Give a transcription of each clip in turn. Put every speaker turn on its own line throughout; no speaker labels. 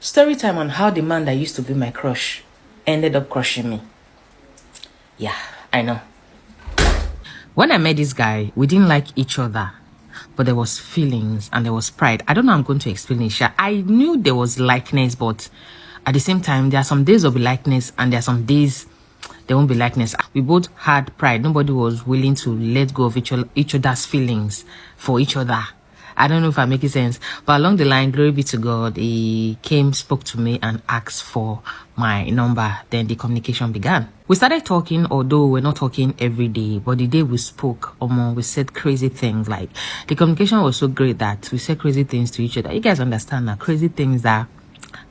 Story time on how the man that used to be my crush ended up crushing me. Yeah, I know. When I met this guy, we didn't like each other, but there was feelings and there was pride. I don't know, I'm going to explain it. I knew there was likeness, but at the same time, there are some days of likeness and there are some days there won't be likeness. We both had pride. Nobody was willing to let go of each other's feelings for each other. I don't know if I'm making sense, but along the line, glory be to God, he came, spoke to me and asked for my number. Then the communication began. We started talking, although we're not talking every day, but the day we spoke, we said crazy things. Like, the communication was so great that we said crazy things to each other. You guys understand now, crazy things that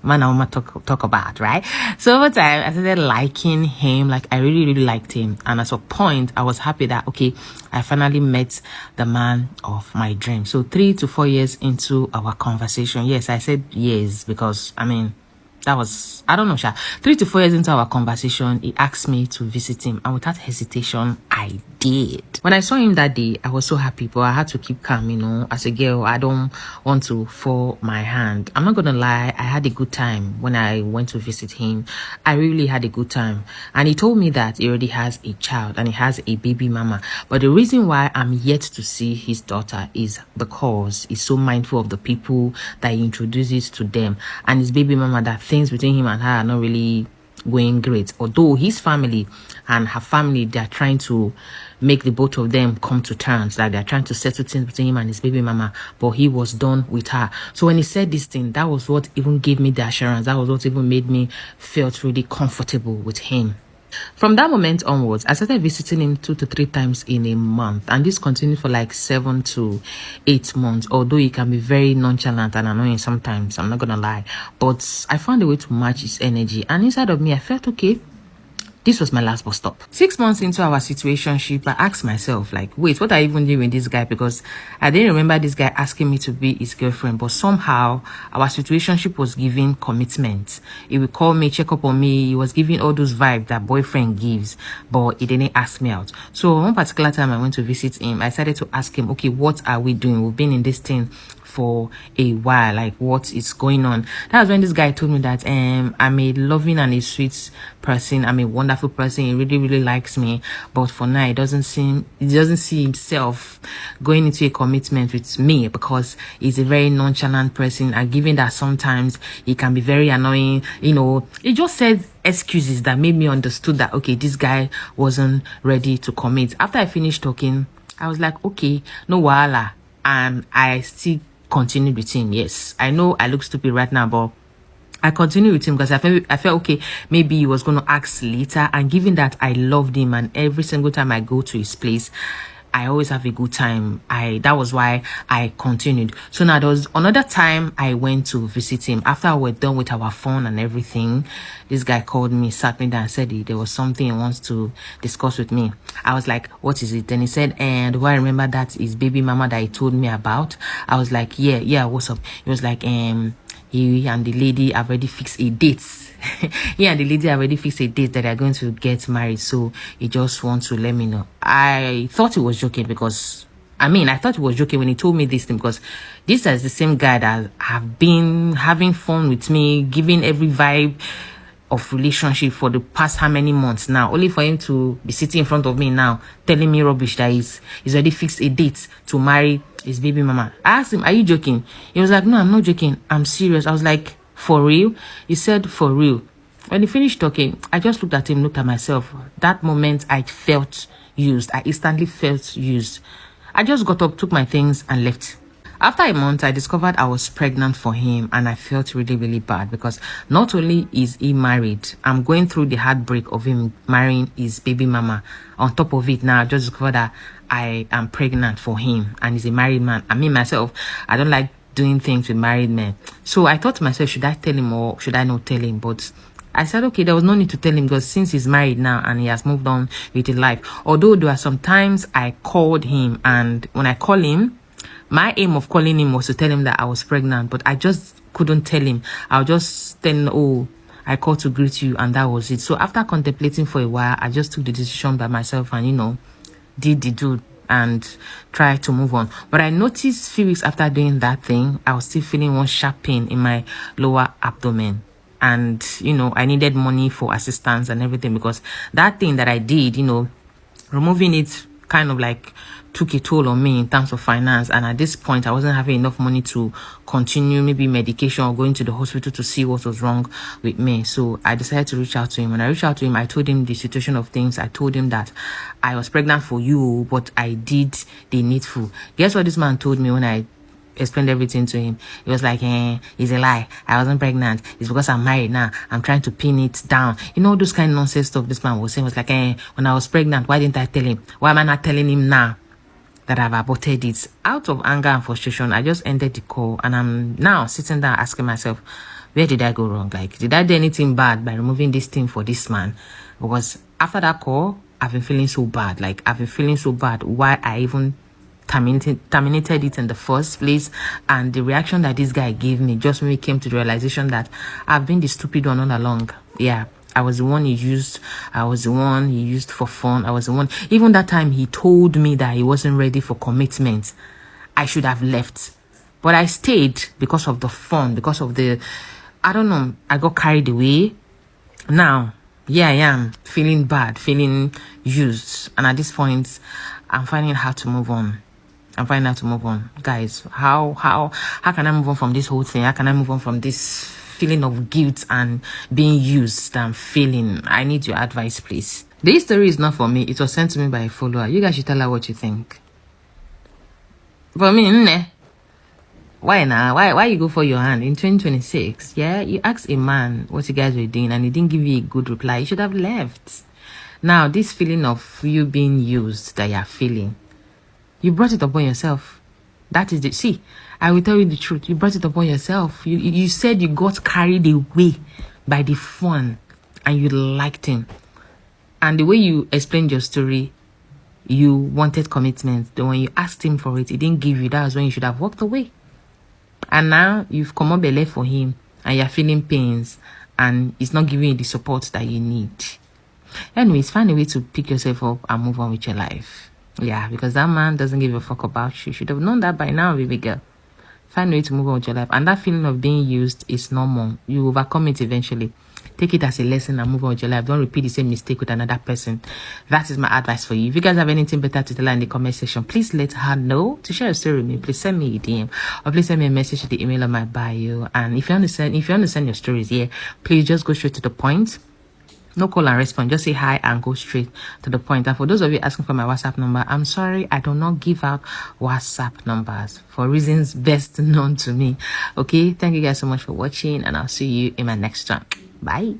man and woman talk about, right? So over time, I started liking him. Like, I really liked him. And at a point, I was happy that, okay, I finally met the man of my dream. So 3 to 4 years into our conversation, yes, I said yes, because, I mean, that was, I don't know, 3 to 4 years into our conversation, he asked me to visit him. And without hesitation, I did. When I saw him that day, I was so happy, but I had to keep calm, you know. As a girl, I don't want to fall my hand. I'm not gonna lie, I had a good time when I went to visit him. I really had a good time. And he told me that he already has a child and he has a baby mama. But the reason why I'm yet to see his daughter is because he's so mindful of the people that he introduces to them. And his baby mama, that things between him and her are not really going great. Although his family and her family, they're trying to make the both of them come to terms. Like, they're trying to settle things between him and his baby mama, but he was done with her. So when he said this thing, that was what even gave me the assurance. That was what even made me felt really comfortable with him. From that moment onwards, I started visiting him 2 to 3 times in a month, and this continued for like 7 to 8 months. Although he can be very nonchalant and annoying sometimes, I'm not gonna lie, but I found a way to match his energy, and inside of me I felt okay. This was my last bus stop. 6 months into our situationship, I asked myself, like, wait, what are you even doing with this guy? Because I didn't remember this guy asking me to be his girlfriend, but somehow our situationship was giving commitment. He would call me, check up on me. He was giving all those vibes that boyfriend gives, but he didn't ask me out. So one particular time I went to visit him, I started to ask him, okay, what are we doing? We've been in this thing for a while, like, what is going on? That was when this guy told me that I'm a loving and a sweet person. I'm a wonderful person. He really likes me, but for now he doesn't see himself going into a commitment with me because he's a very nonchalant person, and given that sometimes he can be very annoying, you know. He just said excuses that made me understood that, okay, this guy wasn't ready to commit. After I finished talking, I was like, okay, no wahala, and I still continued with him. Yes, I know I look stupid right now, but I continued with him because I felt okay, maybe he was going to ask later. And given that I loved him, and every single time I go to his place, I always have a good time, that was why I continued. So now there was another time I went to visit him. After we're done with our phone and everything, this guy called me, sat me down, and said there was something he wants to discuss with me. I was like, what is it? Then he said, and do I remember that his baby mama that he told me about? I was like, yeah, what's up? He was like, he and the lady have already fixed a date. He and the lady have already fixed a date that they're going to get married. So he just wants to let me know. I thought he was joking because, I thought he was joking when he told me this thing, because this is the same guy that have been having fun with me, giving every vibe of relationship for the past how many months now, only for him to be sitting in front of me now telling me rubbish that he's already fixed a date to marry his baby mama. I asked him, are you joking? He was like, no, I'm not joking, I'm serious. I was like, for real? He said, for real. When he finished talking, I just looked at him, looked at myself. That moment I felt used. I instantly felt used. I just got up, took my things and left. After a month, I discovered I was pregnant for him, and I felt really bad because not only is he married, I'm going through the heartbreak of him marrying his baby mama. On top of it, now I just discovered that I am pregnant for him, and he's a married man. Myself, I don't like doing things with married men. So I thought to myself, should I tell him or should I not tell him? But I said, okay, there was no need to tell him because since he's married now and he has moved on with his life. Although there are some times I called him, and when I call him, my aim of calling him was to tell him that I was pregnant, but I just couldn't tell him. I'll just tell him, oh, I called to greet you, and that was it. So after contemplating for a while, I just took the decision by myself and, did the do and try to move on. But I noticed a few weeks after doing that thing, I was still feeling one sharp pain in my lower abdomen. And, you know, I needed money for assistance and everything, because that thing that I did, you know, removing it kind of like took a toll on me in terms of finance. And at this point, I wasn't having enough money to continue maybe medication or going to the hospital to see what was wrong with me. So I decided to reach out to him. When I reached out to him, I told him the situation of things. I told him that I was pregnant for you, but I did the needful. Guess what this man told me when I explained everything to him? He was like, it's a lie. I wasn't pregnant. It's because I'm married now. I'm trying to pin it down. You know, those kind of nonsense stuff this man was saying. Was like, when I was pregnant, why didn't I tell him? Why am I not telling him now that I've aborted it? Out of anger and frustration, I just ended the call, and I'm now sitting down asking myself, where did I go wrong? Like, did I do anything bad by removing this thing for this man? Because after that call, I've been feeling so bad. Like, I've been feeling so bad why I even terminated it in the first place. And the reaction that this guy gave me just when we came to the realization that I've been the stupid one all along. Yeah, I was the one he used. I was the one he used for fun. I was the one. Even that time he told me that he wasn't ready for commitment, I should have left. But I stayed because of the fun, because of the, I don't know, I got carried away. Now, yeah, I am feeling bad, feeling used. And at this point, I'm finding it hard to move on. I'm finding out to move on. Guys, how can I move on from this whole thing? How can I move on from this feeling of guilt and being used and feeling? I need your advice, please. This story is not for me. It was sent to me by a follower. You guys should tell her what you think. For me, nah. Why now? Why you go for your hand in 2026? Yeah, you asked a man what you guys were doing and he didn't give you a good reply. You should have left. Now, this feeling of you being used that you're feeling, you brought it upon yourself. That is the, see, I will tell you the truth. You brought it upon yourself. You said you got carried away by the fun and you liked him. And the way you explained your story, you wanted commitment. Then when you asked him for it, he didn't give you. That was when you should have walked away. And now you've come up belay for him and you're feeling pains and he's not giving you the support that you need. Anyways, find a way to pick yourself up and move on with your life. Yeah, because that man doesn't give a fuck about you. You should have known that by now, baby girl. Find a way to move on with your life. And that feeling of being used is normal. You overcome it eventually. Take it as a lesson and move on with your life. Don't repeat the same mistake with another person. That is my advice for you. If you guys have anything better to tell her in the comment section, please let her know. To share a story with me, please send me a DM or please send me a message to the email on my bio. And if you want to send your stories here, please just go straight to the point. No call and response. Just say hi and go straight to the point. And for those of you asking for my WhatsApp number, I'm sorry, I do not give out WhatsApp numbers for reasons best known to me. Okay, thank you guys so much for watching, and I'll see you in my next one. Bye.